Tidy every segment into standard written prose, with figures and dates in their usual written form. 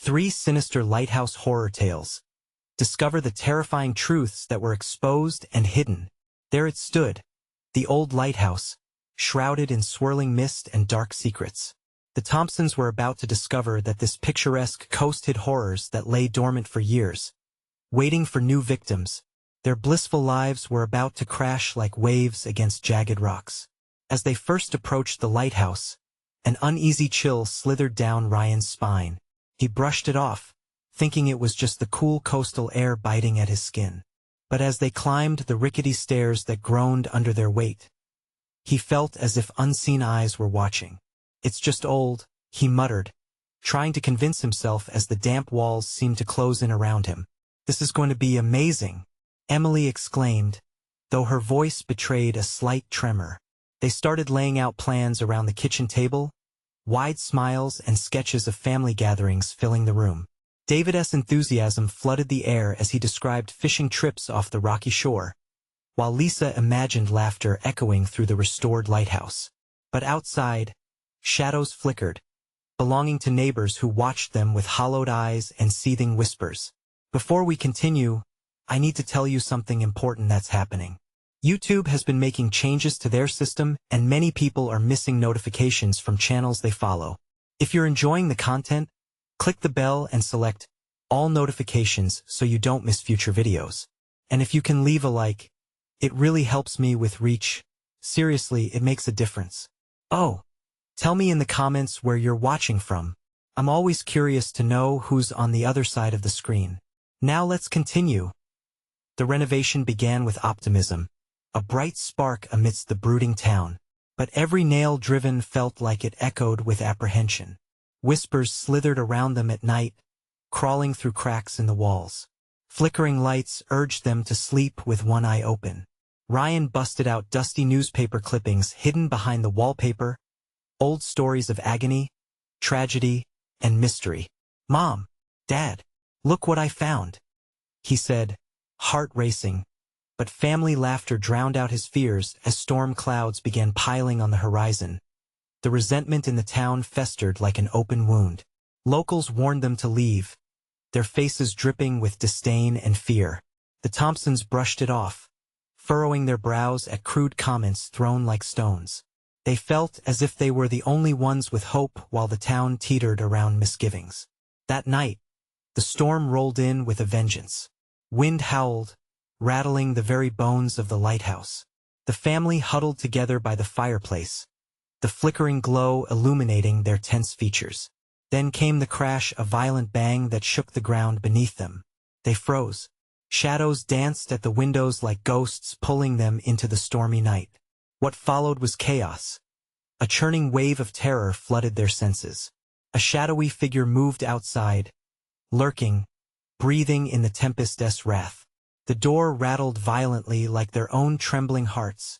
3 Sinister Lighthouse Horror Tales. Discover the terrifying truths that were exposed and hidden. There it stood, the old lighthouse, shrouded in swirling mist and dark secrets. The Thompsons were about to discover that this picturesque coast hid horrors that lay dormant for years, waiting for new victims. Their blissful lives were about to crash like waves against jagged rocks. As they first approached the lighthouse, an uneasy chill slithered down Ryan's spine. He brushed it off, thinking it was just the cool coastal air biting at his skin. But as they climbed the rickety stairs that groaned under their weight, he felt as if unseen eyes were watching. "It's just old," he muttered, trying to convince himself as the damp walls seemed to close in around him. "This is going to be amazing," Emily exclaimed, though her voice betrayed a slight tremor. They started laying out plans around the kitchen table, wide smiles and sketches of family gatherings filling the room. David's enthusiasm flooded the air as he described fishing trips off the rocky shore, while Lisa imagined laughter echoing through the restored lighthouse. But outside, shadows flickered, belonging to neighbors who watched them with hollowed eyes and seething whispers. "Before we continue, I need to tell you something important that's happening. YouTube has been making changes to their system, and many people are missing notifications from channels they follow. If you're enjoying the content, click the bell and select all notifications so you don't miss future videos. And if you can leave a like, it really helps me with reach. Seriously, it makes a difference. Oh, tell me in the comments where you're watching from. I'm always curious to know who's on the other side of the screen. Now let's continue." The renovation began with optimism, a bright spark amidst the brooding town. But every nail driven felt like it echoed with apprehension. Whispers slithered around them at night, crawling through cracks in the walls. Flickering lights urged them to sleep with one eye open. Ryan busted out dusty newspaper clippings hidden behind the wallpaper, old stories of agony, tragedy, and mystery. "Mom, Dad, look what I found," he said, heart racing. But family laughter drowned out his fears as storm clouds began piling on the horizon. The resentment in the town festered like an open wound. Locals warned them to leave, their faces dripping with disdain and fear. The Thompsons brushed it off, furrowing their brows at crude comments thrown like stones. They felt as if they were the only ones with hope while the town teetered around misgivings. That night, the storm rolled in with a vengeance. Wind howled, rattling the very bones of the lighthouse. The family huddled together by the fireplace, the flickering glow illuminating their tense features. Then came the crash, a violent bang that shook the ground beneath them. They froze. Shadows danced at the windows like ghosts pulling them into the stormy night. What followed was chaos. A churning wave of terror flooded their senses. A shadowy figure moved outside, lurking, breathing in the tempest's wrath. The door rattled violently like their own trembling hearts,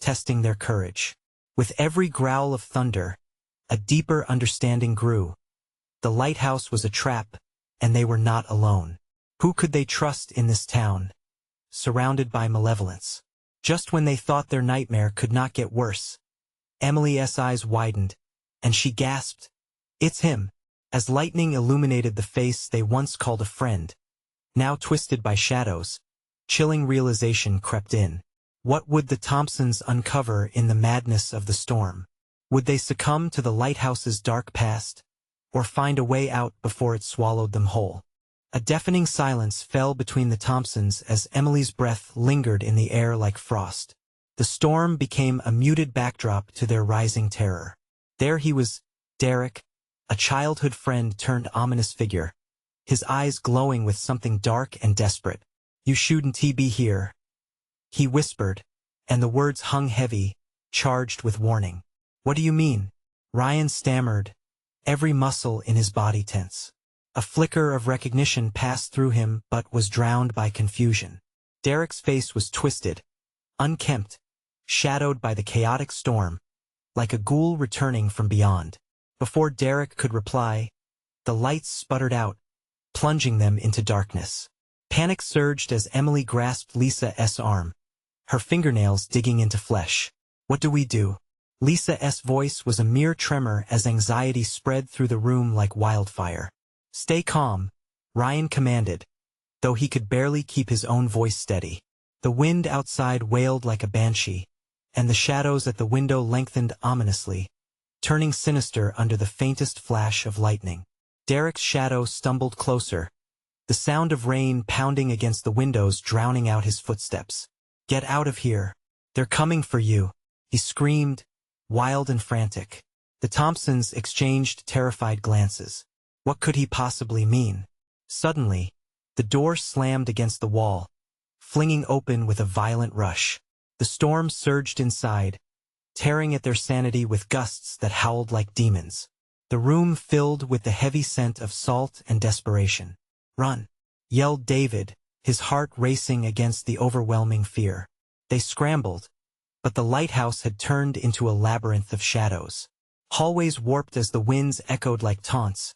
testing their courage. With every growl of thunder, a deeper understanding grew. The lighthouse was a trap, and they were not alone. Who could they trust in this town, surrounded by malevolence? Just when they thought their nightmare could not get worse, Emily's eyes widened, and she gasped, "It's him!" As lightning illuminated the face they once called a friend, now twisted by shadows, chilling realization crept in. What would the Thompsons uncover in the madness of the storm? Would they succumb to the lighthouse's dark past, or find a way out before it swallowed them whole? A deafening silence fell between the Thompsons as Emily's breath lingered in the air like frost. The storm became a muted backdrop to their rising terror. There he was, Derek, a childhood friend turned ominous figure, his eyes glowing with something dark and desperate. "You shouldn't be here," he whispered, and the words hung heavy, charged with warning. "What do you mean?" Ryan stammered, every muscle in his body tense. A flicker of recognition passed through him but was drowned by confusion. Derek's face was twisted, unkempt, shadowed by the chaotic storm, like a ghoul returning from beyond. Before Derek could reply, the lights sputtered out, plunging them into darkness. Panic surged as Emily grasped Lisa's arm, her fingernails digging into flesh. "What do we do?" Lisa's voice was a mere tremor as anxiety spread through the room like wildfire. Stay calm, Ryan commanded, though he could barely keep his own voice steady. The wind outside wailed like a banshee, and the shadows at the window lengthened ominously, turning sinister under the faintest flash of lightning. Derek's shadow stumbled closer, the sound of rain pounding against the windows drowning out his footsteps. "Get out of here. They're coming for you," he screamed, wild and frantic. The Thompsons exchanged terrified glances. What could he possibly mean? Suddenly, the door slammed against the wall, flinging open with a violent rush. The storm surged inside, tearing at their sanity with gusts that howled like demons. The room filled with the heavy scent of salt and desperation. "Run!" yelled David, his heart racing against the overwhelming fear. They scrambled, but the lighthouse had turned into a labyrinth of shadows. Hallways warped as the winds echoed like taunts,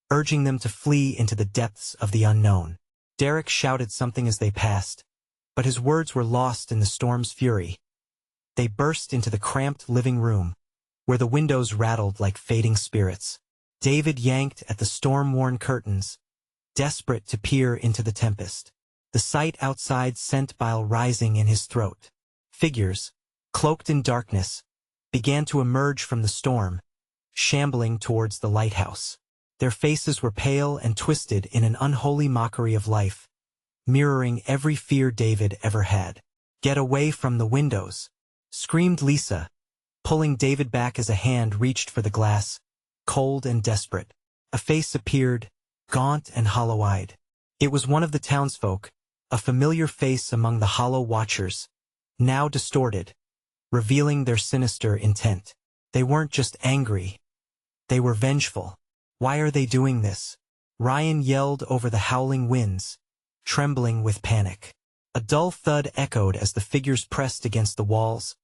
urging them to flee into the depths of the unknown. Derek shouted something as they passed, but his words were lost in the storm's fury. They burst into the cramped living room, where the windows rattled like fading spirits. David yanked at the storm-worn curtains, desperate to peer into the tempest. The sight outside sent bile rising in his throat. Figures, cloaked in darkness, began to emerge from the storm, shambling towards the lighthouse. Their faces were pale and twisted in an unholy mockery of life, mirroring every fear David ever had. "Get away from the windows," screamed Lisa, pulling David back as a hand reached for the glass, cold and desperate. A face appeared, gaunt and hollow-eyed. It was one of the townsfolk, a familiar face among the hollow watchers, now distorted, revealing their sinister intent. They weren't just angry. They were vengeful. "Why are they doing this?" Ryan yelled over the howling winds, trembling with panic. A dull thud echoed as the figures pressed against the walls,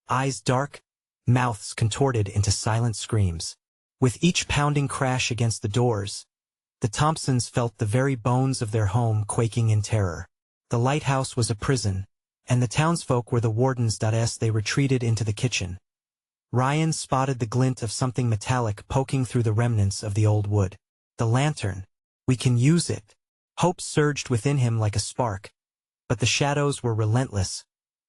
eyes dark, mouths contorted into silent screams. With each pounding crash against the doors, the Thompsons felt the very bones of their home quaking in terror. The lighthouse was a prison, and the townsfolk were the wardens. As they retreated into the kitchen, Ryan spotted the glint of something metallic poking through the remnants of the old wood. "The lantern. We can use it." Hope surged within him like a spark, but the shadows were relentless,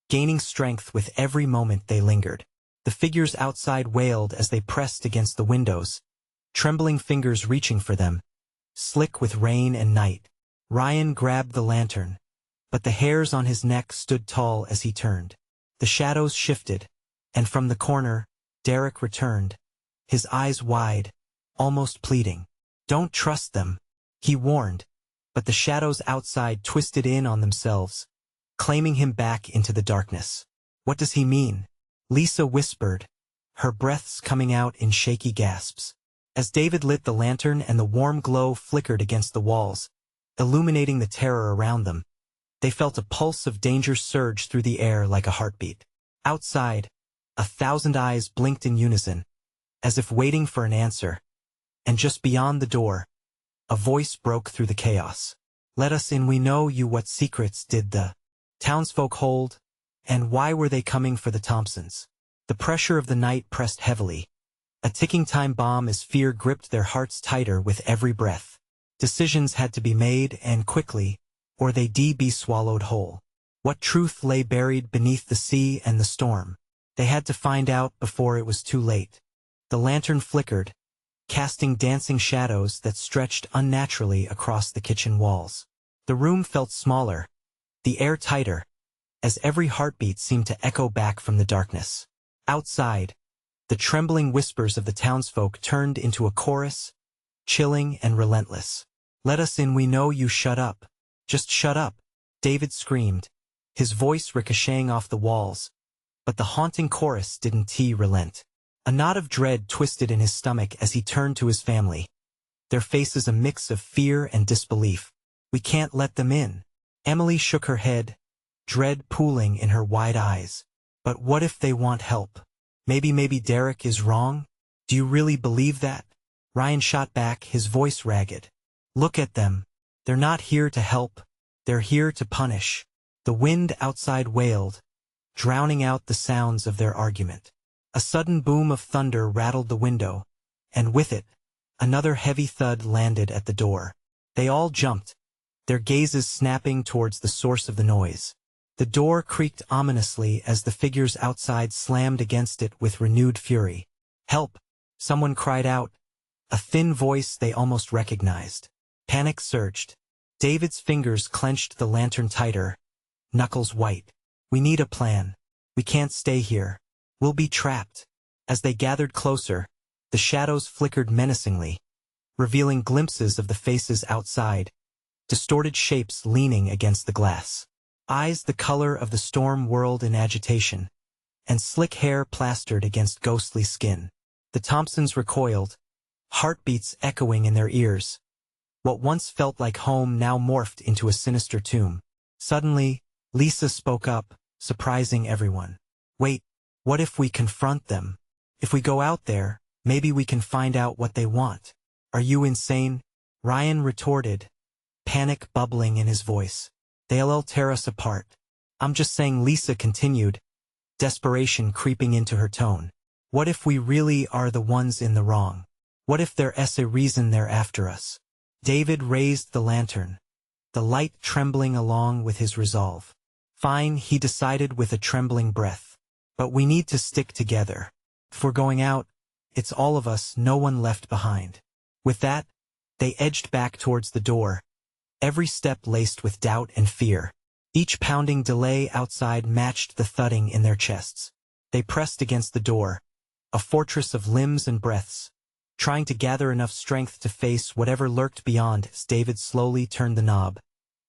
gaining strength with every moment they lingered. The figures outside wailed as they pressed against the windows, trembling fingers reaching for them, slick with rain and night. Ryan grabbed the lantern, but the hairs on his neck stood tall as he turned. The shadows shifted, and from the corner, Derek returned, his eyes wide, almost pleading. "Don't trust them," he warned, but the shadows outside twisted in on themselves, claiming him back into the darkness. "What does he mean?" Lisa whispered, her breaths coming out in shaky gasps. As David lit the lantern and the warm glow flickered against the walls, illuminating the terror around them, they felt a pulse of danger surge through the air like a heartbeat. Outside, 1,000 eyes blinked in unison, as if waiting for an answer, and just beyond the door, a voice broke through the chaos. "Let us in, we know you. What secrets did the townsfolk hold, and why were they coming for the Thompsons?" The pressure of the night pressed heavily, a ticking time bomb as fear gripped their hearts tighter with every breath. Decisions had to be made, and quickly, or they'd be swallowed whole. What truth lay buried beneath the sea and the storm? They had to find out before it was too late. The lantern flickered, casting dancing shadows that stretched unnaturally across the kitchen walls. The room felt smaller, the air tighter, as every heartbeat seemed to echo back from the darkness. Outside, the trembling whispers of the townsfolk turned into a chorus, chilling and relentless. "Let us in, we know you. Shut up. Just shut up," David screamed, his voice ricocheting off the walls, but the haunting chorus didn't relent. A knot of dread twisted in his stomach as he turned to his family, their faces a mix of fear and disbelief. "We can't let them in." Emily shook her head, dread pooling in her wide eyes. "But what if they want help? Maybe Derek is wrong? Do you really believe that?" Ryan shot back, his voice ragged. "Look at them. They're not here to help. They're here to punish." The wind outside wailed, drowning out the sounds of their argument. A sudden boom of thunder rattled the window, and with it, Another heavy thud landed at the door. They all jumped, their gazes snapping towards the source of the noise. The door creaked ominously as the figures outside slammed against it with renewed fury. "Help!" someone cried out, a thin voice they almost recognized. Panic surged. David's fingers clenched the lantern tighter, knuckles white. "We need a plan. We can't stay here. We'll be trapped." As they gathered closer, the shadows flickered menacingly, revealing glimpses of the faces outside, distorted shapes leaning against the glass. Eyes the color of the storm whirled in agitation, and slick hair plastered against ghostly skin. The Thompsons recoiled, heartbeats echoing in their ears. What once felt like home now morphed into a sinister tomb. Suddenly, Lisa spoke up, surprising everyone. "Wait, what if we confront them? If we go out there, maybe we can find out what they want." "Are you insane?" Ryan retorted, panic bubbling in his voice. "They'll tear us apart." "I'm just saying," Lisa continued, desperation creeping into her tone. "What if we really are the ones in the wrong? What if there's a reason they're after us?" David raised the lantern, the light trembling along with his resolve. "Fine," he decided with a trembling breath. "But we need to stick together. If we're going out, it's all of us, no one left behind." With that, they edged back towards the door, every step laced with doubt and fear. Each pounding delay outside matched the thudding in their chests. They pressed against the door, a fortress of limbs and breaths, trying to gather enough strength to face whatever lurked beyond. As David slowly turned the knob,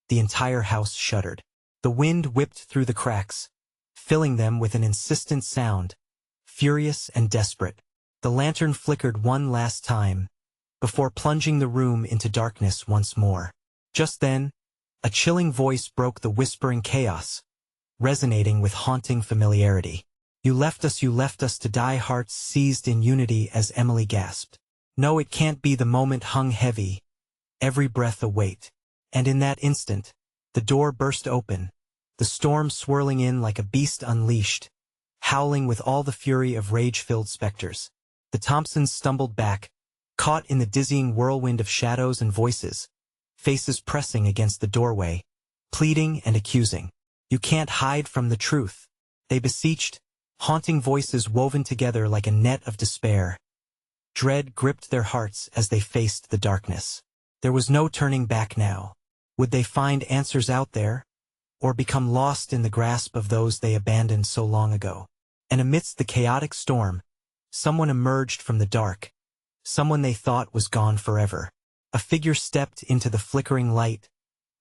the entire house shuddered. The wind whipped through the cracks, filling them with an insistent sound, furious and desperate. The lantern flickered one last time, before plunging the room into darkness once more. Just then, a chilling voice broke the whispering chaos, resonating with haunting familiarity. You left us to die." Hearts seized in unity as Emily gasped. "No, it can't be." The moment hung heavy, every breath a weight. And in that instant, the door burst open, the storm swirling in like a beast unleashed, howling with all the fury of rage-filled specters. The Thompsons stumbled back, caught in the dizzying whirlwind of shadows and voices, faces pressing against the doorway, pleading and accusing. "You can't hide from the truth," they beseeched, haunting voices woven together like a net of despair. Dread gripped their hearts as they faced the darkness. There was no turning back now. Would they find answers out there, or become lost in the grasp of those they abandoned so long ago? And amidst the chaotic storm, someone emerged from the dark, someone they thought was gone forever. A figure stepped into the flickering light,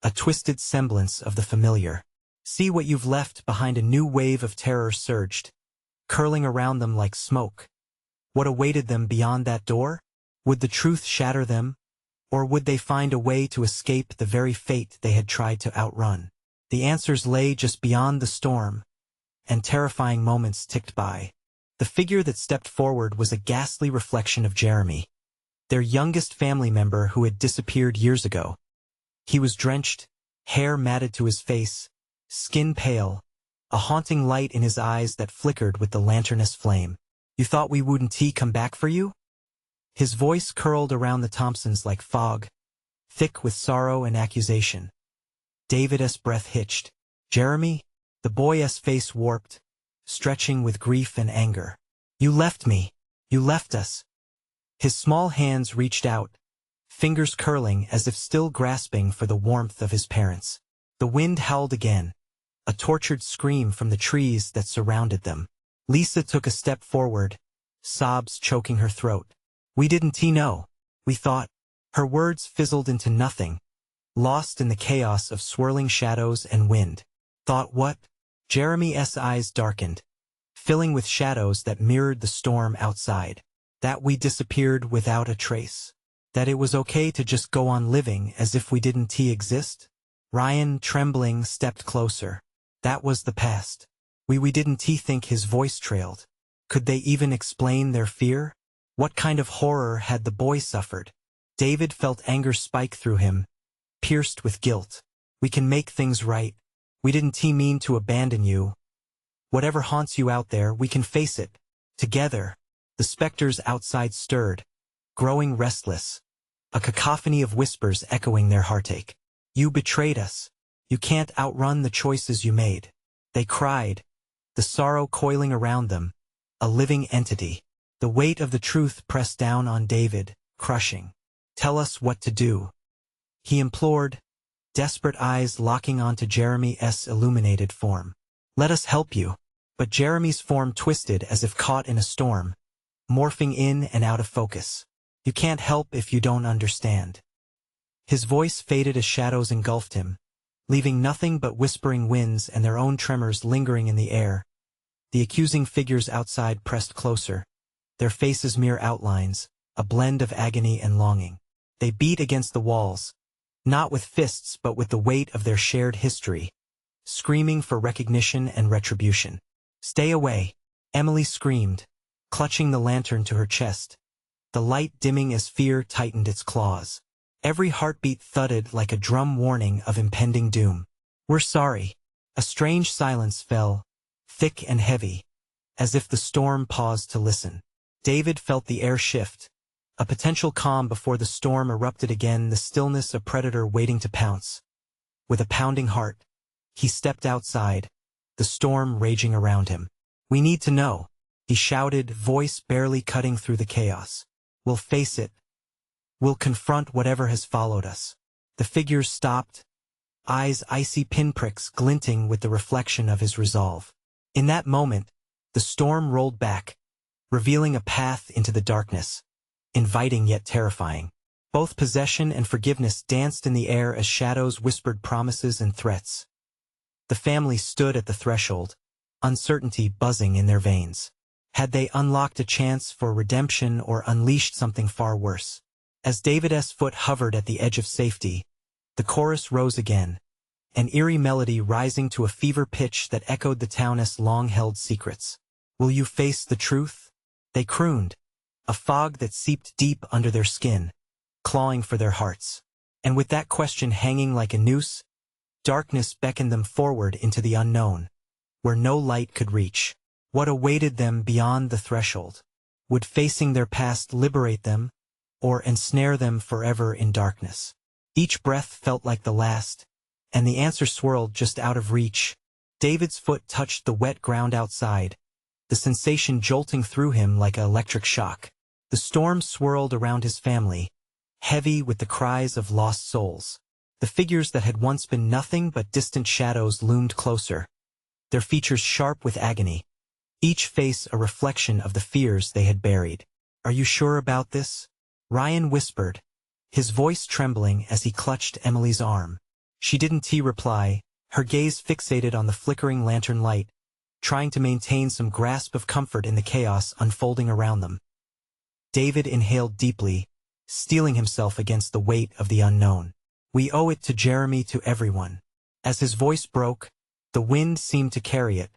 a twisted semblance of the familiar. "See what you've left behind." A new wave of terror surged, curling around them like smoke. What awaited them beyond that door? Would the truth shatter them, or would they find a way to escape the very fate they had tried to outrun? The answers lay just beyond the storm, and terrifying moments ticked by. The figure that stepped forward was a ghastly reflection of Jeremy, their youngest family member who had disappeared years ago. He was drenched, hair matted to his face, skin pale, a haunting light in his eyes that flickered with the lantern's flame. "You thought we wouldn't come back for you?" His voice curled around the Thompsons like fog, thick with sorrow and accusation. David's breath hitched. "Jeremy?" The boy's face warped, stretching with grief and anger. "You left me. You left us." His small hands reached out, fingers curling as if still grasping for the warmth of his parents. The wind howled again, a tortured scream from the trees that surrounded them. Lisa took a step forward, sobs choking her throat. "We didn't know. We thought." Her words fizzled into nothing, lost in the chaos of swirling shadows and wind. "Thought what?" Jeremy's eyes darkened, filling with shadows that mirrored the storm outside. "That we disappeared without a trace. That it was okay to just go on living as if we didn't exist." Ryan, trembling, stepped closer. "That was the past. We didn't think." His voice trailed. Could they even explain their fear? What kind of horror had the boy suffered? David felt anger spike through him, pierced with guilt. "We can make things right. We didn't mean to abandon you. Whatever haunts you out there, we can face it. Together." The specters outside stirred, growing restless, a cacophony of whispers echoing their heartache. You betrayed us. You can't outrun the choices you made. They cried, the sorrow coiling around them, a living entity. The weight of the truth pressed down on David, crushing. Tell us what to do, he implored, desperate eyes locking onto Jeremy's illuminated form. Let us help you. But Jeremy's form twisted as if caught in a storm, morphing in and out of focus. You can't help if you don't understand. His voice faded as shadows engulfed him, leaving nothing but whispering winds and their own tremors lingering in the air. The accusing figures outside pressed closer, their faces mere outlines, a blend of agony and longing. They beat against the walls, not with fists but with the weight of their shared history, screaming for recognition and retribution. Stay away, Emily screamed, clutching the lantern to her chest, the light dimming as fear tightened its claws. Every heartbeat thudded like a drum warning of impending doom. We're sorry. A strange silence fell, thick and heavy, as if the storm paused to listen. David felt the air shift, a potential calm before the storm erupted again, the stillness a predator waiting to pounce. With a pounding heart, he stepped outside, the storm raging around him. We need to know, he shouted, voice barely cutting through the chaos. We'll face it. We'll confront whatever has followed us. The figures stopped, eyes icy pinpricks glinting with the reflection of his resolve. In that moment, the storm rolled back, revealing a path into the darkness, inviting yet terrifying. Both possession and forgiveness danced in the air as shadows whispered promises and threats. The family stood at the threshold, uncertainty buzzing in their veins. Had they unlocked a chance for redemption or unleashed something far worse? As David's foot hovered at the edge of safety, the chorus rose again, an eerie melody rising to a fever pitch that echoed the town's long-held secrets. Will you face the truth? They crooned, a fog that seeped deep under their skin, clawing for their hearts. And with that question hanging like a noose, darkness beckoned them forward into the unknown, where no light could reach. What awaited them beyond the threshold? Would facing their past liberate them, or ensnare them forever in darkness? Each breath felt like the last, and the answer swirled just out of reach. David's foot touched the wet ground outside, the sensation jolting through him like an electric shock. The storm swirled around his family, heavy with the cries of lost souls. The figures that had once been nothing but distant shadows loomed closer, their features sharp with agony, each face a reflection of the fears they had buried. Are you sure about this? Ryan whispered, his voice trembling as he clutched Emily's arm. She didn't reply, her gaze fixated on the flickering lantern light, trying to maintain some grasp of comfort in the chaos unfolding around them. David inhaled deeply, steeling himself against the weight of the unknown. We owe it to Jeremy, to everyone. As his voice broke, the wind seemed to carry it,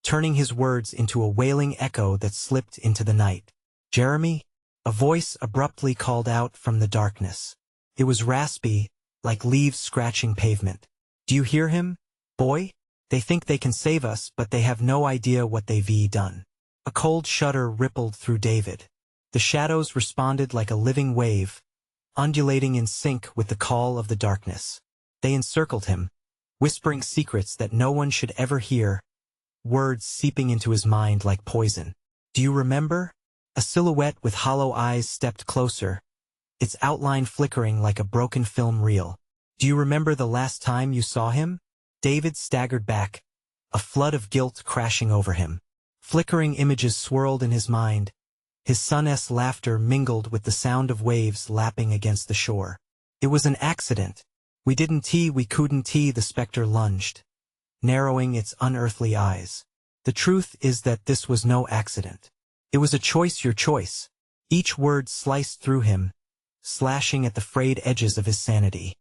turning his words into a wailing echo that slipped into the night. Jeremy? A voice abruptly called out from the darkness. It was raspy, like leaves scratching pavement. Do you hear him, boy? They think they can save us, but they have no idea what they've done. A cold shudder rippled through David. The shadows responded like a living wave, undulating in sync with the call of the darkness. They encircled him, whispering secrets that no one should ever hear, words seeping into his mind like poison. Do you remember? A silhouette with hollow eyes stepped closer, its outline flickering like a broken film reel. Do you remember the last time you saw him? David staggered back, a flood of guilt crashing over him. Flickering images swirled in his mind. His son's laughter mingled with the sound of waves lapping against the shore. It was an accident. We couldn't, the specter lunged, narrowing its unearthly eyes. The truth is that this was no accident. It was a choice, your choice. Each word sliced through him, slashing at the frayed edges of his sanity.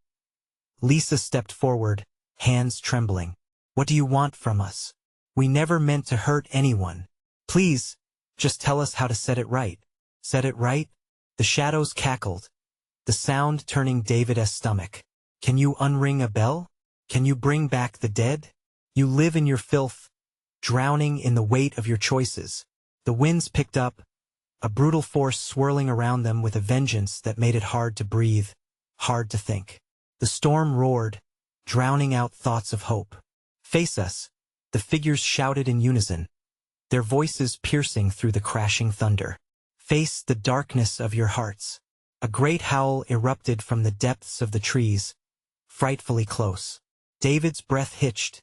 Lisa stepped forward, hands trembling. What do you want from us? We never meant to hurt anyone. Please, just tell us how to set it right. Set it right? The shadows cackled, the sound turning David's stomach. Can you unring a bell? Can you bring back the dead? You live in your filth, drowning in the weight of your choices. The winds picked up, a brutal force swirling around them with a vengeance that made it hard to breathe, hard to think. The storm roared, drowning out thoughts of hope. "Face us," the figures shouted in unison, their voices piercing through the crashing thunder. "Face the darkness of your hearts." A great howl erupted from the depths of the trees, frightfully close. David's breath hitched,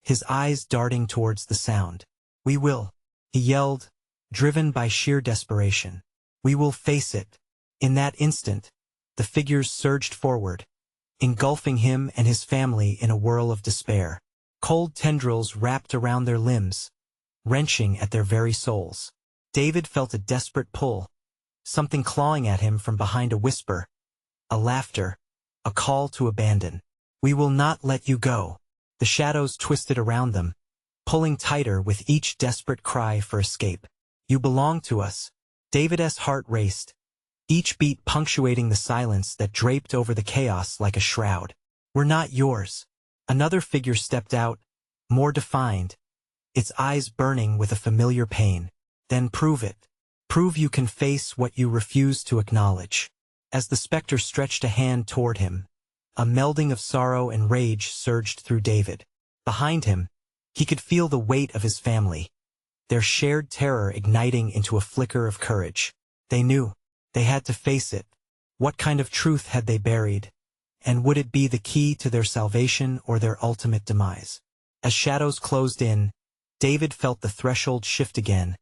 his eyes darting towards the sound. "We will," he yelled, driven by sheer desperation. "We will face it." In that instant, the figures surged forward, engulfing him and his family in a whirl of despair. Cold tendrils wrapped around their limbs, wrenching at their very souls. David felt a desperate pull, something clawing at him from behind, a whisper, a laughter, a call to abandon. "We will not let you go." The shadows twisted around them, pulling tighter with each desperate cry for escape. "You belong to us." David's heart raced, each beat punctuating the silence that draped over the chaos like a shroud. "We're not yours." Another figure stepped out, more defined, its eyes burning with a familiar pain. "Then prove it. Prove you can face what you refuse to acknowledge." As the specter stretched a hand toward him, a melding of sorrow and rage surged through David. Behind him, he could feel the weight of his family, their shared terror igniting into a flicker of courage. They knew they had to face it. What kind of truth had they buried? And would it be the key to their salvation or their ultimate demise? As shadows closed in, David felt the threshold shift again,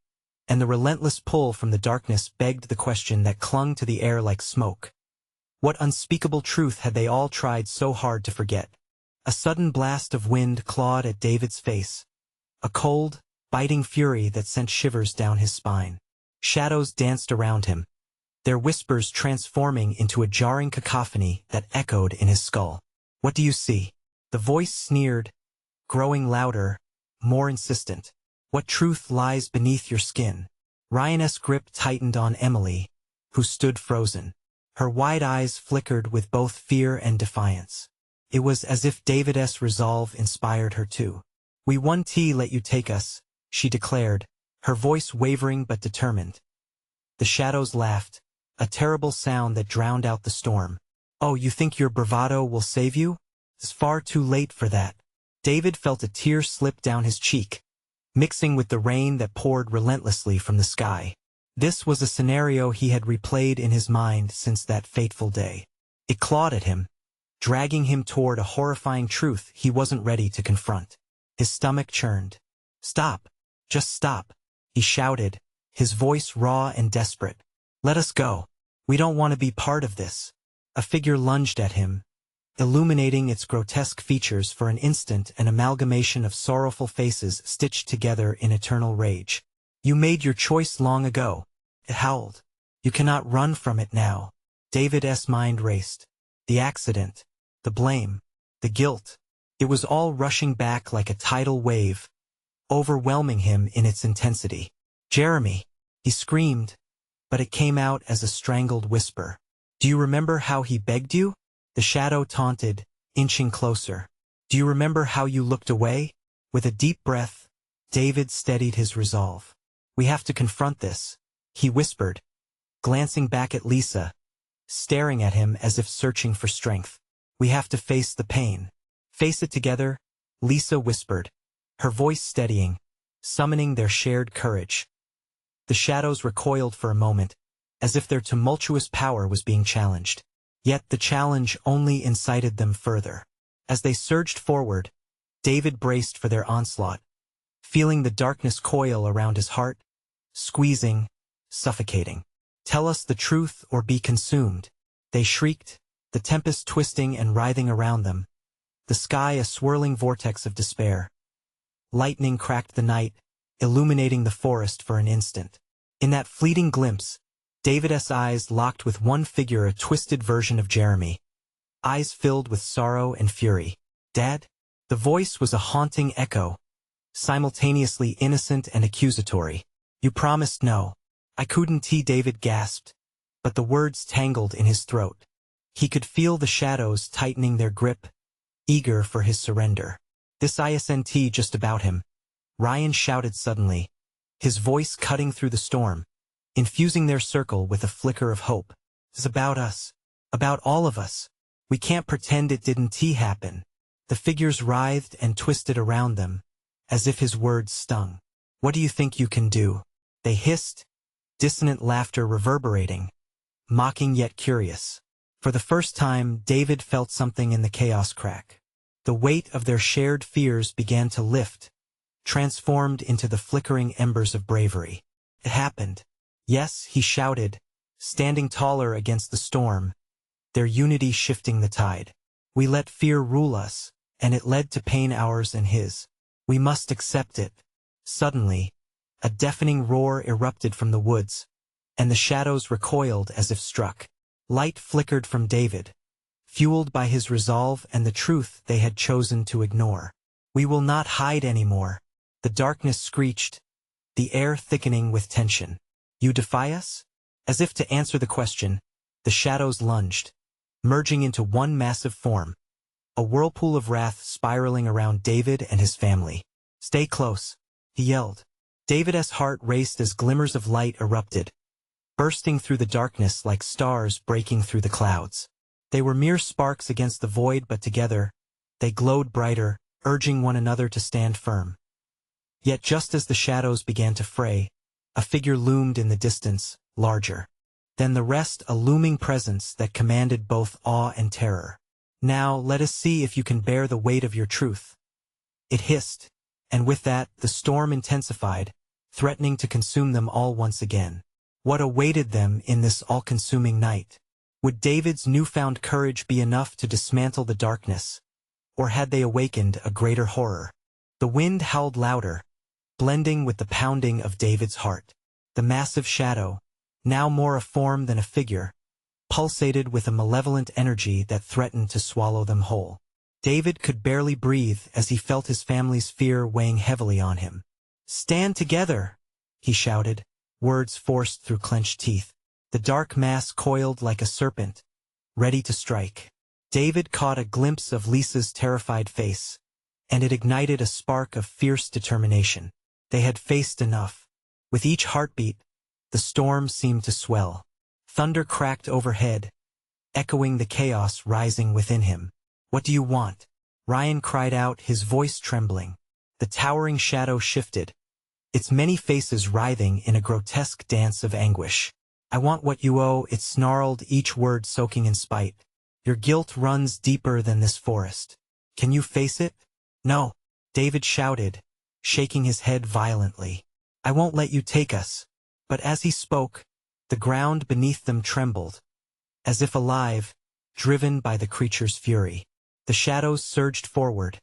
and the relentless pull from the darkness begged the question that clung to the air like smoke. What unspeakable truth had they all tried so hard to forget? A sudden blast of wind clawed at David's face, a cold, biting fury that sent shivers down his spine. Shadows danced around him, their whispers transforming into a jarring cacophony that echoed in his skull. "What do you see?" The voice sneered, growing louder, more insistent. "What truth lies beneath your skin?" Ryan's grip tightened on Emily, who stood frozen. Her wide eyes flickered with both fear and defiance. It was as if David's resolve inspired her too. "We won't let you take us," she declared, her voice wavering but determined. The shadows laughed, a terrible sound that drowned out the storm. "Oh, you think your bravado will save you? It's far too late for that." David felt a tear slip down his cheek, mixing with the rain that poured relentlessly from the sky. This was a scenario he had replayed in his mind since that fateful day. It clawed at him, dragging him toward a horrifying truth he wasn't ready to confront. His stomach churned. "Stop! Just stop!" he shouted, his voice raw and desperate. "Let us go. We don't want to be part of this." A figure lunged at him, illuminating its grotesque features for an instant, an amalgamation of sorrowful faces stitched together in eternal rage. "You made your choice long ago," it howled. "You cannot run from it now." David's mind raced. The accident, the blame, the guilt, it was all rushing back like a tidal wave, overwhelming him in its intensity. "Jeremy!" he screamed, but it came out as a strangled whisper. "Do you remember how he begged you?" The shadow taunted, inching closer. "Do you remember how you looked away?" With a deep breath, David steadied his resolve. "We have to confront this," he whispered, glancing back at Lisa, staring at him as if searching for strength. "We have to face the pain." "Face it together," Lisa whispered, her voice steadying, summoning their shared courage. The shadows recoiled for a moment, as if their tumultuous power was being challenged. Yet the challenge only incited them further. As they surged forward, David braced for their onslaught, feeling the darkness coil around his heart, squeezing, suffocating. "Tell us the truth or be consumed," they shrieked, the tempest twisting and writhing around them, the sky a swirling vortex of despair. Lightning cracked the night, illuminating the forest for an instant. In that fleeting glimpse, David's eyes locked with one figure, a twisted version of Jeremy, eyes filled with sorrow and fury. "Dad?" The voice was a haunting echo, simultaneously innocent and accusatory. "You promised no." "I couldn't," David gasped, but the words tangled in his throat. He could feel the shadows tightening their grip, eager for his surrender. "This isn't just about him," Ryan shouted suddenly, his voice cutting through the storm. infusing their circle with a flicker of hope. It's about us. About all of us. We can't pretend it didn't happen. The figures writhed and twisted around them, as if his words stung. What do you think you can do? They hissed, dissonant laughter reverberating, mocking yet curious. For the first time, David felt something in the chaos crack. The weight of their shared fears began to lift, transformed into the flickering embers of bravery. It happened. Yes, he shouted, standing taller against the storm, their unity shifting the tide. We let fear rule us, and it led to pain ours and his. We must accept it. Suddenly, a deafening roar erupted from the woods, and the shadows recoiled as if struck. Light flickered from David, fueled by his resolve and the truth they had chosen to ignore. We will not hide anymore. The darkness screeched, the air thickening with tension. You defy us? As if to answer the question, the shadows lunged, merging into one massive form, a whirlpool of wrath spiraling around David and his family. Stay close, he yelled. David's heart raced as glimmers of light erupted, bursting through the darkness like stars breaking through the clouds. They were mere sparks against the void, but together, they glowed brighter, urging one another to stand firm. Yet just as the shadows began to fray, a figure loomed in the distance, larger than the rest, a looming presence that commanded both awe and terror. Now let us see if you can bear the weight of your truth. It hissed, and with that, the storm intensified, threatening to consume them all once again. What awaited them in this all-consuming night? Would David's newfound courage be enough to dismantle the darkness, or had they awakened a greater horror? The wind howled louder, blending with the pounding of David's heart. The massive shadow, now more a form than a figure, pulsated with a malevolent energy that threatened to swallow them whole. David could barely breathe as he felt his family's fear weighing heavily on him. "Stand together!" he shouted, words forced through clenched teeth. The dark mass coiled like a serpent, ready to strike. David caught a glimpse of Lisa's terrified face, and it ignited a spark of fierce determination. They had faced enough. With each heartbeat, the storm seemed to swell. Thunder cracked overhead, echoing the chaos rising within him. "What do you want?" Ryan cried out, his voice trembling. The towering shadow shifted, its many faces writhing in a grotesque dance of anguish. "I want what you owe," it snarled, each word soaking in spite. "Your guilt runs deeper than this forest. Can you face it?" "No," David shouted, shaking his head violently. "I won't let you take us." But as he spoke, the ground beneath them trembled, as if alive, driven by the creature's fury. The shadows surged forward,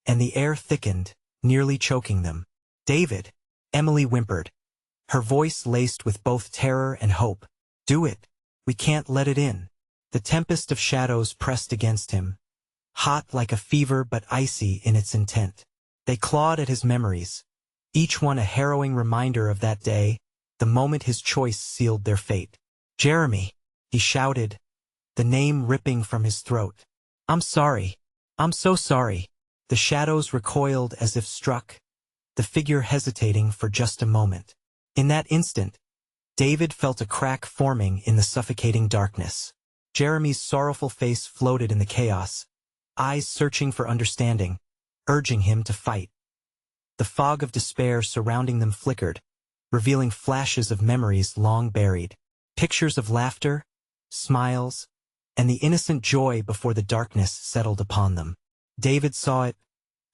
and the air thickened, nearly choking them. "David," Emily whimpered, her voice laced with both terror and hope. "Do it. We can't let it in." The tempest of shadows pressed against him, hot like a fever but icy in its intent. They clawed at his memories, each one a harrowing reminder of that day, the moment his choice sealed their fate. "Jeremy," he shouted, the name ripping from his throat. "I'm sorry. I'm so sorry." The shadows recoiled as if struck, the figure hesitating for just a moment. In that instant, David felt a crack forming in the suffocating darkness. Jeremy's sorrowful face floated in the chaos, eyes searching for understanding, urging him to fight. The fog of despair surrounding them flickered, revealing flashes of memories long buried, pictures of laughter, smiles, and the innocent joy before the darkness settled upon them. David saw it,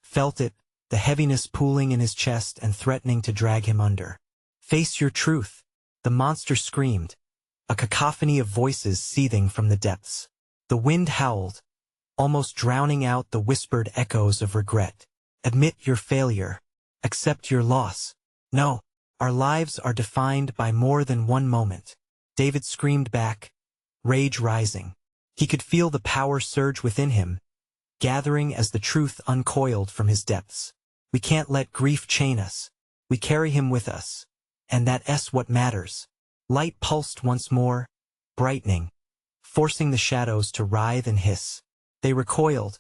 felt it, the heaviness pooling in his chest and threatening to drag him under. "Face your truth," the monster screamed, a cacophony of voices seething from the depths. The wind howled, almost drowning out the whispered echoes of regret. "Admit your failure. Accept your loss." "No, our lives are defined by more than one moment," David screamed back, rage rising. He could feel the power surge within him, gathering as the truth uncoiled from his depths. "We can't let grief chain us. We carry him with us. And that's what matters." Light pulsed once more, brightening, forcing the shadows to writhe and hiss. They recoiled,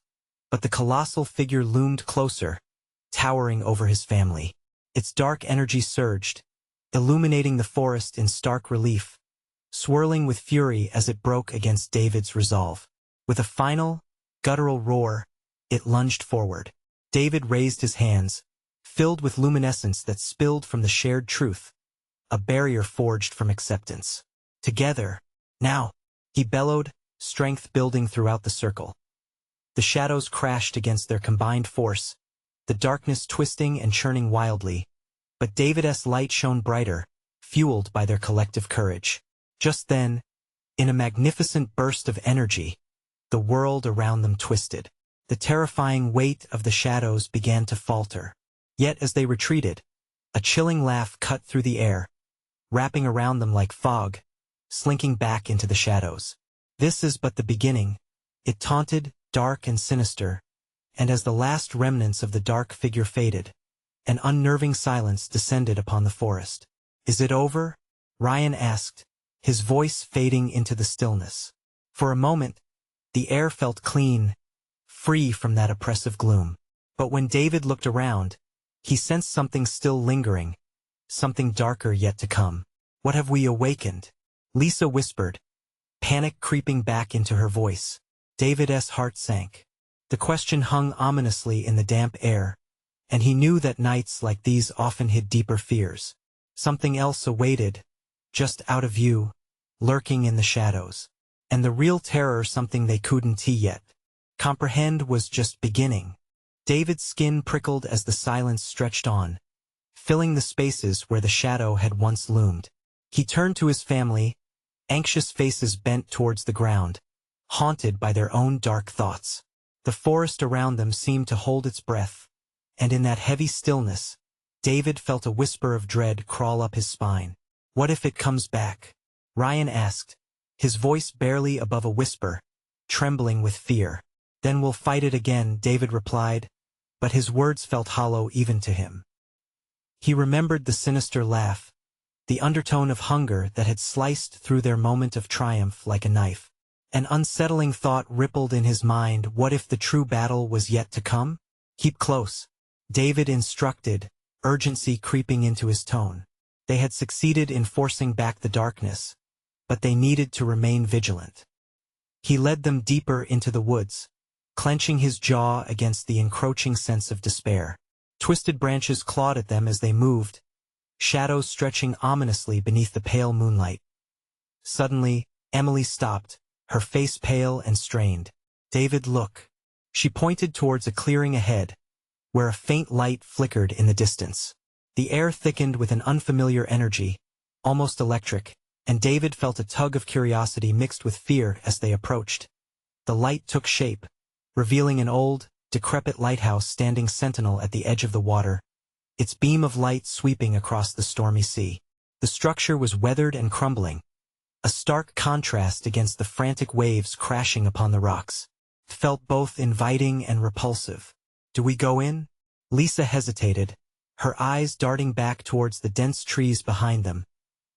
but the colossal figure loomed closer, towering over his family. Its dark energy surged, illuminating the forest in stark relief, swirling with fury as it broke against David's resolve. With a final, guttural roar, it lunged forward. David raised his hands, filled with luminescence that spilled from the shared truth, a barrier forged from acceptance. Together, now, he bellowed, strength building throughout the circle. The shadows crashed against their combined force, the darkness twisting and churning wildly, but David's light shone brighter, fueled by their collective courage. Just then, in a magnificent burst of energy, the world around them twisted. The terrifying weight of the shadows began to falter. Yet as they retreated, a chilling laugh cut through the air, wrapping around them like fog, slinking back into the shadows. This is but the beginning, it taunted, dark and sinister, and as the last remnants of the dark figure faded, an unnerving silence descended upon the forest. "Is it over?" Ryan asked, his voice fading into the stillness. For a moment, the air felt clean, free from that oppressive gloom. But when David looked around, he sensed something still lingering, something darker yet to come. "What have we awakened?" Lisa whispered, panic creeping back into her voice. David's heart sank. The question hung ominously in the damp air, and he knew that nights like these often hid deeper fears. Something else awaited, just out of view, lurking in the shadows. And the real terror, something they couldn't yet comprehend, was just beginning. David's skin prickled as the silence stretched on, filling the spaces where the shadow had once loomed. He turned to his family, anxious faces bent towards the ground, haunted by their own dark thoughts. The forest around them seemed to hold its breath, and in that heavy stillness, David felt a whisper of dread crawl up his spine. "What if it comes back?" Ryan asked, his voice barely above a whisper, trembling with fear. "Then we'll fight it again," David replied, but his words felt hollow even to him. He remembered the sinister laugh, the undertone of hunger that had sliced through their moment of triumph like a knife. An unsettling thought rippled in his mind. What if the true battle was yet to come? "Keep close," David instructed, urgency creeping into his tone. They had succeeded in forcing back the darkness, but they needed to remain vigilant. He led them deeper into the woods, clenching his jaw against the encroaching sense of despair. Twisted branches clawed at them as they moved, shadows stretching ominously beneath the pale moonlight. Suddenly, Emily stopped, her face pale and strained. "David, look." She pointed towards a clearing ahead, where a faint light flickered in the distance. The air thickened with an unfamiliar energy, almost electric, and David felt a tug of curiosity mixed with fear as they approached. The light took shape, revealing an old, decrepit lighthouse standing sentinel at the edge of the water, its beam of light sweeping across the stormy sea. The structure was weathered and crumbling, a stark contrast against the frantic waves crashing upon the rocks. It felt both inviting and repulsive. "Do we go in?" Lisa hesitated, her eyes darting back towards the dense trees behind them,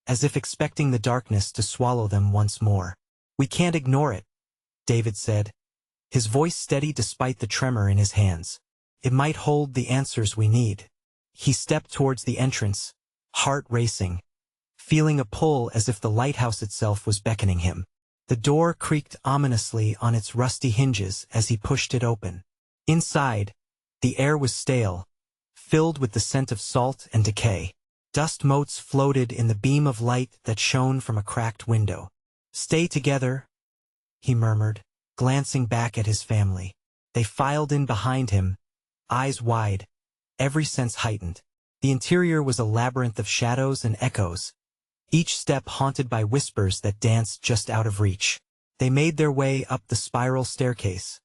as if expecting the darkness to swallow them once more. "We can't ignore it," David said, his voice steady despite the tremor in his hands. "It might hold the answers we need." He stepped towards the entrance, heart racing, feeling a pull as if the lighthouse itself was beckoning him. The door creaked ominously on its rusty hinges as he pushed it open. Inside, the air was stale, filled with the scent of salt and decay. Dust motes floated in the beam of light that shone from a cracked window. "Stay together," he murmured, glancing back at his family. They filed in behind him, eyes wide, every sense heightened. The interior was a labyrinth of shadows and echoes, each step haunted by whispers that danced just out of reach. They made their way up the spiral staircase,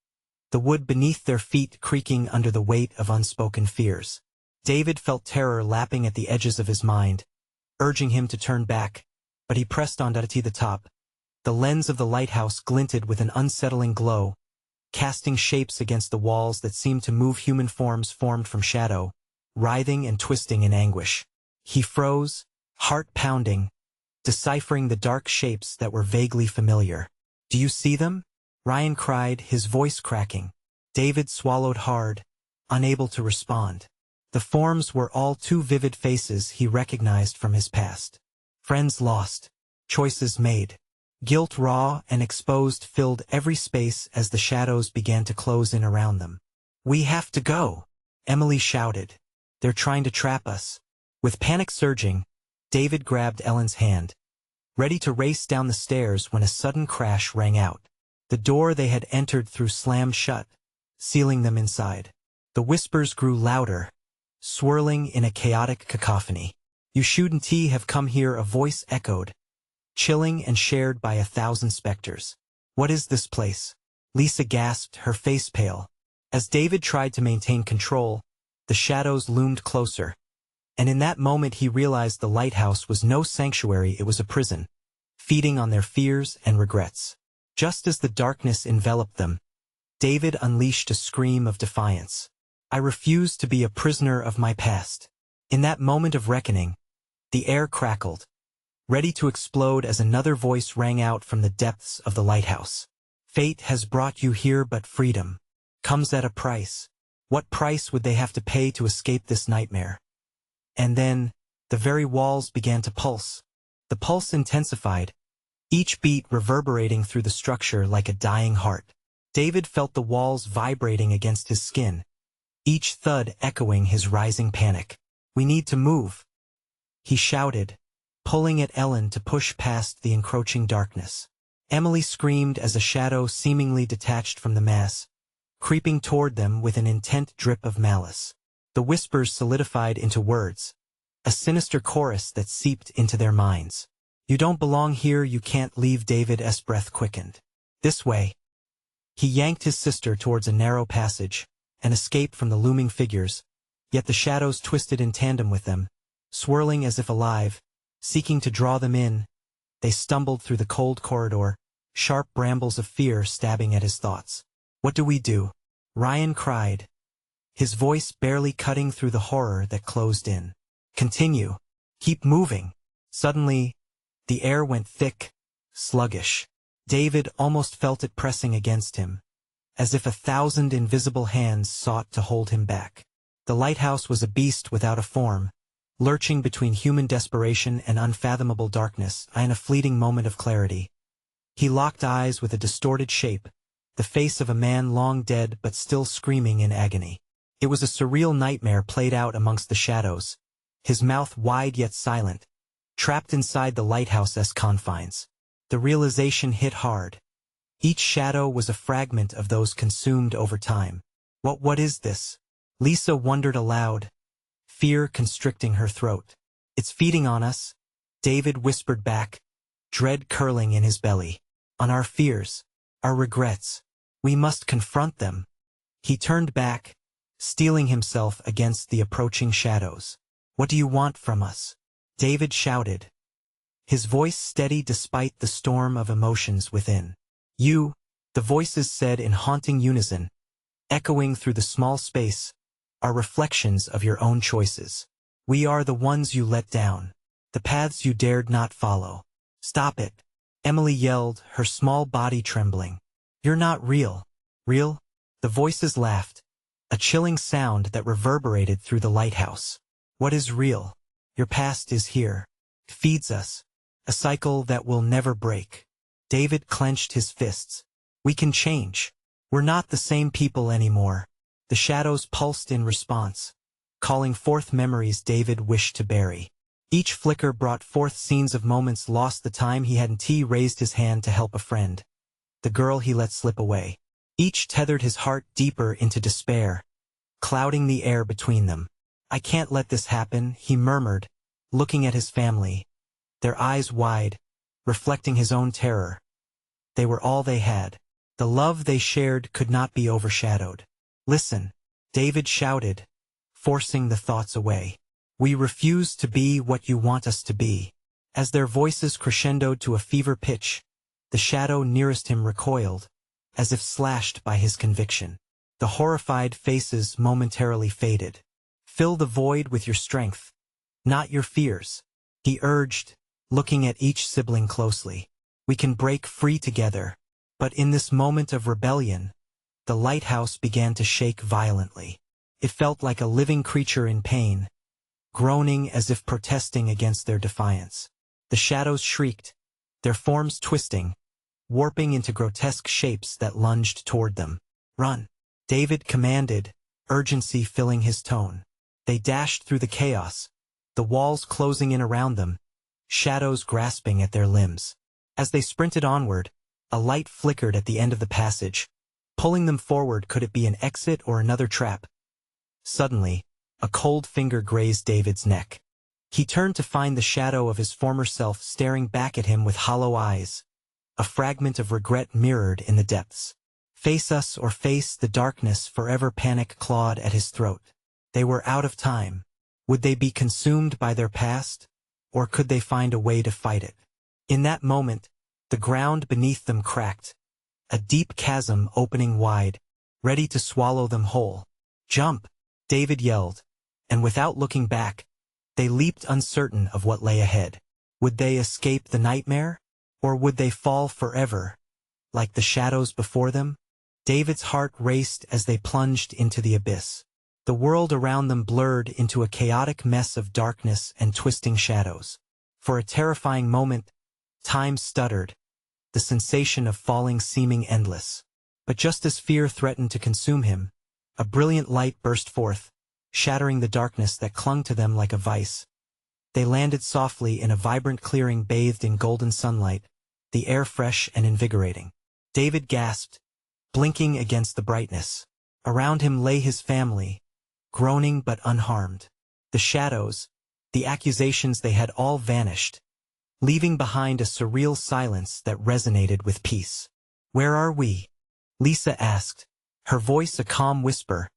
the wood beneath their feet creaking under the weight of unspoken fears. David felt terror lapping at the edges of his mind, urging him to turn back, but he pressed on to the top. The lens of the lighthouse glinted with an unsettling glow, casting shapes against the walls that seemed to move, human forms formed from shadow, writhing and twisting in anguish. He froze, heart pounding, deciphering the dark shapes that were vaguely familiar. "Do you see them?" Ryan cried, his voice cracking. David swallowed hard, unable to respond. The forms were all too vivid faces he recognized from his past. Friends lost, choices made. Guilt raw and exposed filled every space as the shadows began to close in around them. "We have to go," Emily shouted. "They're trying to trap us." With panic surging, David grabbed Ellen's hand, ready to race down the stairs when a sudden crash rang out. The door they had entered through slammed shut, sealing them inside. The whispers grew louder, swirling in a chaotic cacophony. "You shouldn't have come here," a voice echoed, chilling and shared by 1,000 specters. "What is this place?" Lisa gasped, her face pale. As David tried to maintain control, the shadows loomed closer, and in that moment he realized the lighthouse was no sanctuary, it was a prison, feeding on their fears and regrets. Just as the darkness enveloped them, David unleashed a scream of defiance. "I refuse to be a prisoner of my past." In that moment of reckoning, the air crackled, ready to explode as another voice rang out from the depths of the lighthouse. "Fate has brought you here, but freedom comes at a price." What price would they have to pay to escape this nightmare? And then, the very walls began to pulse. The pulse intensified, each beat reverberating through the structure like a dying heart. David felt the walls vibrating against his skin, each thud echoing his rising panic. "We need to move," he shouted, pulling at Ellen to push past the encroaching darkness. Emily screamed as a shadow seemingly detached from the mass, creeping toward them with an intent drip of malice. The whispers solidified into words, a sinister chorus that seeped into their minds. "You don't belong here, you can't leave." David's breath quickened. "This way." He yanked his sister towards a narrow passage, an escape from the looming figures, yet the shadows twisted in tandem with them, swirling as if alive, seeking to draw them in. They stumbled through the cold corridor, sharp brambles of fear stabbing at his thoughts. "What do we do?" Ryan cried, his voice barely cutting through the horror that closed in. "Continue. Keep moving." Suddenly, the air went thick, sluggish. David almost felt it pressing against him, as if 1,000 invisible hands sought to hold him back. The lighthouse was a beast without a form, lurching between human desperation and unfathomable darkness. In a fleeting moment of clarity, he locked eyes with a distorted shape, the face of a man long dead but still screaming in agony. It was a surreal nightmare played out amongst the shadows, his mouth wide yet silent, trapped inside the lighthouse's confines. The realization hit hard. Each shadow was a fragment of those consumed over time. What is this?" Lisa wondered aloud, fear constricting her throat. "It's feeding on us," David whispered back, dread curling in his belly. "On our fears, our regrets. We must confront them." He turned back, steeling himself against the approaching shadows. "What do you want from us?" David shouted, his voice steady despite the storm of emotions within. "You," the voices said in haunting unison, echoing through the small space, "are reflections of your own choices. We are the ones you let down, the paths you dared not follow." "Stop it," Emily yelled, her small body trembling. "You're not real." "Real?" The voices laughed, a chilling sound that reverberated through the lighthouse. "What is real? Your past is here. It feeds us. A cycle that will never break." David clenched his fists. "We can change. We're not the same people anymore." The shadows pulsed in response, calling forth memories David wished to bury. Each flicker brought forth scenes of moments lost, the time he hadn't raised his hand to help a friend, the girl he let slip away. Each tethered his heart deeper into despair, clouding the air between them. "I can't let this happen," he murmured, looking at his family, their eyes wide, reflecting his own terror. They were all they had. The love they shared could not be overshadowed. "Listen," David shouted, forcing the thoughts away. "We refuse to be what you want us to be." As their voices crescendoed to a fever pitch, the shadow nearest him recoiled, as if slashed by his conviction. The horrified faces momentarily faded. "Fill the void with your strength, not your fears," he urged, looking at each sibling closely. "We can break free together." But in this moment of rebellion, the lighthouse began to shake violently. It felt like a living creature in pain, groaning as if protesting against their defiance. The shadows shrieked, their forms twisting, warping into grotesque shapes that lunged toward them. "Run!" David commanded, urgency filling his tone. They dashed through the chaos, the walls closing in around them, shadows grasping at their limbs. As they sprinted onward, a light flickered at the end of the passage, pulling them forward. Could it be an exit or another trap? Suddenly, a cold finger grazed David's neck. He turned to find the shadow of his former self staring back at him with hollow eyes, a fragment of regret mirrored in the depths. "Face us or face the darkness forever," panic clawed at his throat. They were out of time. Would they be consumed by their past, or could they find a way to fight it? In that moment, the ground beneath them cracked, a deep chasm opening wide, ready to swallow them whole. "Jump!" David yelled, and without looking back, they leaped, uncertain of what lay ahead. Would they escape the nightmare, or would they fall forever, like the shadows before them? David's heart raced as they plunged into the abyss. The world around them blurred into a chaotic mess of darkness and twisting shadows. For a terrifying moment, time stuttered, the sensation of falling seeming endless. But just as fear threatened to consume him, a brilliant light burst forth, shattering the darkness that clung to them like a vice. They landed softly in a vibrant clearing bathed in golden sunlight, the air fresh and invigorating. David gasped, blinking against the brightness. Around him lay his family, groaning but unharmed. The shadows, the accusations, they had all vanished, leaving behind a surreal silence that resonated with peace. "Where are we?" Lisa asked, her voice a calm whisper,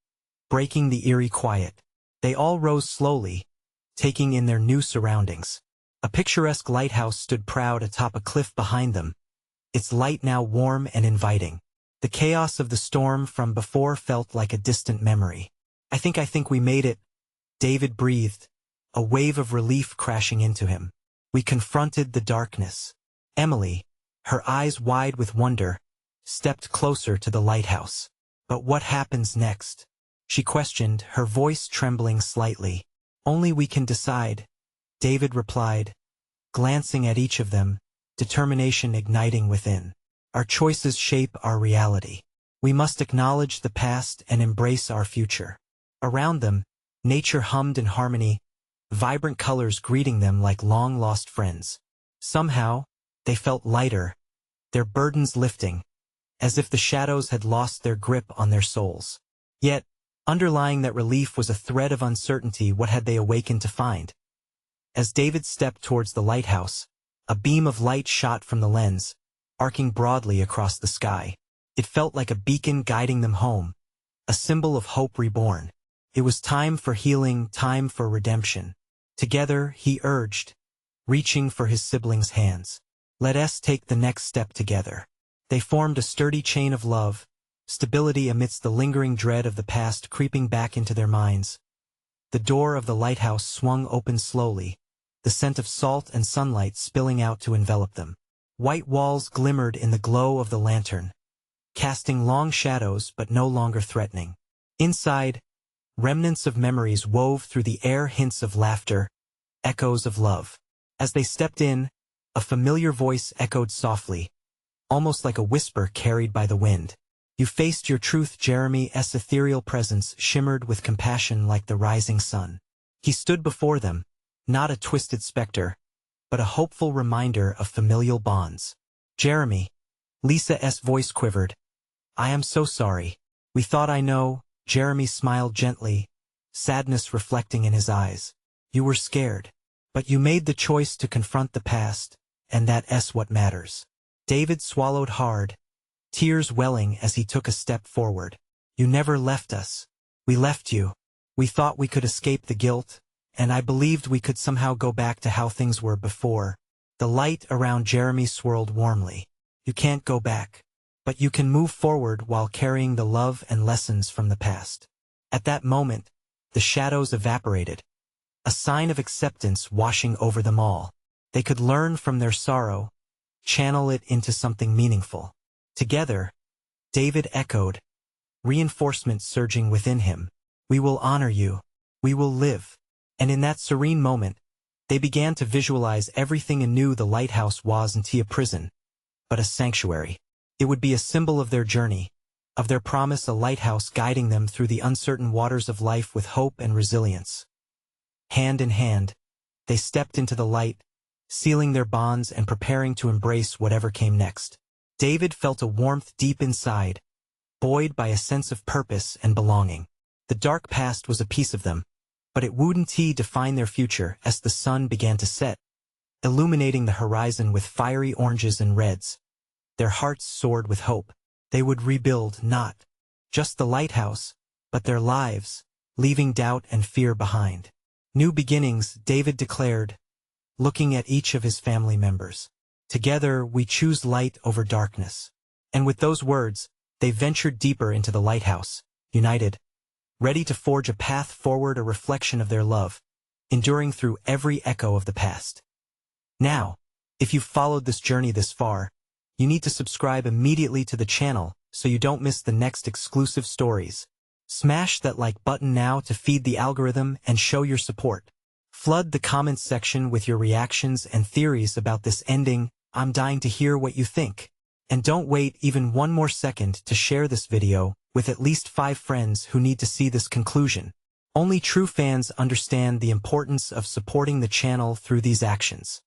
breaking the eerie quiet. They all rose slowly, taking in their new surroundings. A picturesque lighthouse stood proud atop a cliff behind them, its light now warm and inviting. The chaos of the storm from before felt like a distant memory. I think we made it," David breathed, a wave of relief crashing into him. "We confronted the darkness." Emily, her eyes wide with wonder, stepped closer to the lighthouse. "But what happens next?" she questioned, her voice trembling slightly. "Only we can decide," David replied, glancing at each of them, determination igniting within. "Our choices shape our reality. We must acknowledge the past and embrace our future." Around them, nature hummed in harmony, vibrant colors greeting them like long-lost friends. Somehow, they felt lighter, their burdens lifting, as if the shadows had lost their grip on their souls. Yet, underlying that relief was a thread of uncertainty. What had they awakened to find? As David stepped towards the lighthouse, a beam of light shot from the lens, arcing broadly across the sky. It felt like a beacon guiding them home, a symbol of hope reborn. It was time for healing, time for redemption. Together, he urged, reaching for his siblings' hands. "Let us take the next step together." They formed a sturdy chain of love, stability amidst the lingering dread of the past creeping back into their minds. The door of the lighthouse swung open slowly, the scent of salt and sunlight spilling out to envelop them. White walls glimmered in the glow of the lantern, casting long shadows but no longer threatening. Inside, remnants of memories wove through the air, hints of laughter, echoes of love. As they stepped in, a familiar voice echoed softly, almost like a whisper carried by the wind. "You faced your truth." Jeremy's ethereal presence shimmered with compassion like the rising sun. He stood before them, not a twisted specter, but a hopeful reminder of familial bonds. "Jeremy," Lisa's voice quivered, "I am so sorry. We thought I know." Jeremy smiled gently, sadness reflecting in his eyes. "You were scared. But you made the choice to confront the past, and that's what matters." David swallowed hard, tears welling as he took a step forward. "You never left us. We left you. We thought we could escape the guilt, and I believed we could somehow go back to how things were before." The light around Jeremy swirled warmly. "You can't go back. But you can move forward while carrying the love and lessons from the past." At that moment, the shadows evaporated, a sign of acceptance washing over them all. They could learn from their sorrow, channel it into something meaningful. Together, David echoed, reinforcement surging within him. "We will honor you. We will live." And in that serene moment, they began to visualize everything anew. The lighthouse wasn't a prison, but a sanctuary. It would be a symbol of their journey, of their promise, a lighthouse guiding them through the uncertain waters of life with hope and resilience. Hand in hand, they stepped into the light, sealing their bonds and preparing to embrace whatever came next. David felt a warmth deep inside, buoyed by a sense of purpose and belonging. The dark past was a piece of them, but it wouldn't define their future. As the sun began to set, illuminating the horizon with fiery oranges and reds, their hearts soared with hope. They would rebuild not just the lighthouse, but their lives, leaving doubt and fear behind. New beginnings, David declared, looking at each of his family members. Together we choose light over darkness. And with those words, they ventured deeper into the lighthouse, united, ready to forge a path forward, a reflection of their love, enduring through every echo of the past. Now, if you've followed this journey this far, you need to subscribe immediately to the channel so you don't miss the next exclusive stories. Smash that like button now to feed the algorithm and show your support. Flood the comments section with your reactions and theories about this ending. I'm dying to hear what you think. And don't wait even one more second to share this video with at least 5 friends who need to see this conclusion. Only true fans understand the importance of supporting the channel through these actions.